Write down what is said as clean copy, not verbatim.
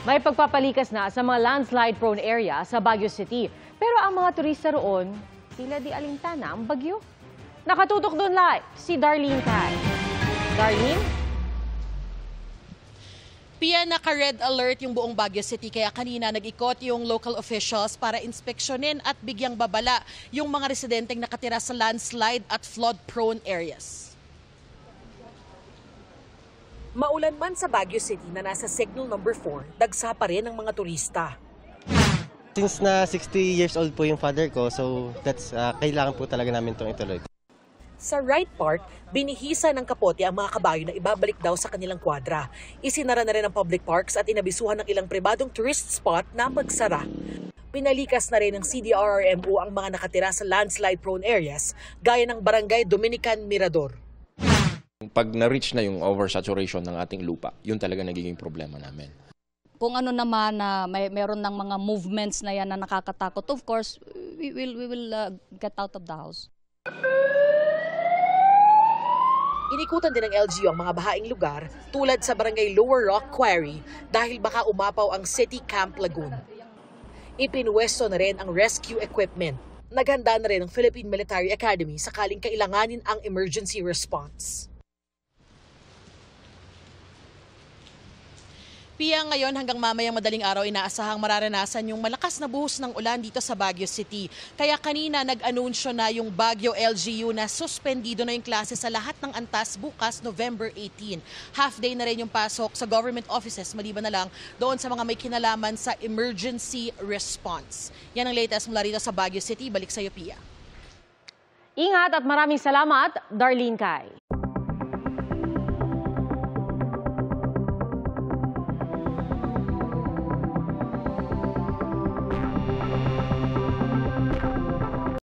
May pagpapalikas na sa mga landslide-prone area sa Baguio City. Pero ang mga turista roon, tila di alintana ang bagyo. Nakatutok doon live si Darlene Tay. Darlene? Pia, naka-red alert yung buong Baguio City kaya kanina nag-ikot yung local officials para inspeksyonin at bigyang babala yung mga residenteng nakatira sa landslide at flood-prone areas. Maulan man sa Baguio City na nasa signal number 4, dagsa pa rin ang mga turista. Since na 60 years old po yung father ko, so that's kailangan po talaga namin itong ituloy. Sa Wright Park, binihisa ng kapote ang mga kabayo na ibabalik daw sa kanilang kwadra. Isinara na rin ang public parks at inabisuhan ng ilang pribadong tourist spot na magsara. Pinalikas na rin ng CDRRMO ang mga nakatira sa landslide-prone areas gaya ng Barangay Dominican Mirador. Pag na-reach na yung oversaturation ng ating lupa, yun talaga nagiging problema namin. Kung ano naman na meron ng mga movements na yan na nakakatakot, of course, we will get out of the house. Inikutan din ng LGU ang mga bahaing lugar tulad sa Barangay Lower Rock Quarry dahil baka umapaw ang City Camp Lagoon. Ipinwesto na rin ang rescue equipment. Naghanda na rin ang Philippine Military Academy sakaling kailanganin ang emergency response. Pia, ngayon hanggang mamayang madaling araw inaasahang mararanasan yung malakas na buhos ng ulan dito sa Baguio City. Kaya kanina nag-anunsyo na yung Baguio LGU na suspendido na yung klase sa lahat ng antas bukas November 18. Half day na rin yung pasok sa government offices maliban na lang doon sa mga may kinalaman sa emergency response. Yan ang latest mula rito sa Baguio City. Balik sa iyo, Pia. Ingat at maraming salamat, Darlene Kai.